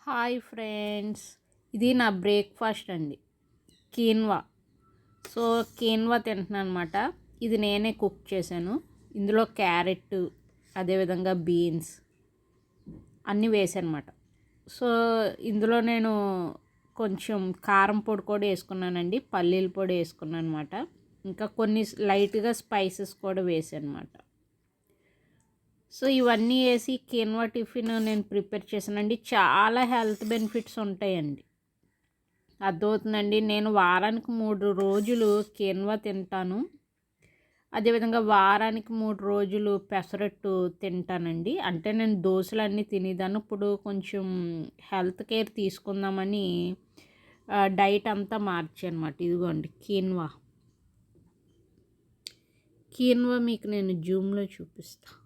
Hi friends, ఇది నా breakfast అండి. కీన్వా. సో కీన్వా తింటున్నాను అనమాట. ఇది నేనే కుక్ చేశాను. ఇందులో క్యారెట్, అదేవిధంగా బీన్స్ అన్నీ వేసానమాట. సో ఇందులో నేను కొంచెం కారం పొడి కూడా వేసుకున్నానండి, పల్లీల పొడి వేసుకున్నాను అనమాట. ఇంకా కొన్ని లైట్గా స్పైసెస్ కూడా వేసాను అనమాట. సో ఇవన్నీ వేసి కీన్వా టిఫిన్ నేను ప్రిపేర్ చేశానండి. చాలా హెల్త్ బెనిఫిట్స్ ఉంటాయండి. అర్థమవుతుందండి. నేను వారానికి 3 రోజులు కీన్వా తింటాను. అదేవిధంగా వారానికి 3 రోజులు పెసరట్టు తింటానండి. అంటే నేను దోశలన్నీ తినేదాన్ని. ఇప్పుడు కొంచెం హెల్త్ కేర్ తీసుకుందామని డైట్ అంతా మార్చానమాట. ఇదిగోండి కీన్వా. కీన్వా మీకు నేను జూమ్లో చూపిస్తాను.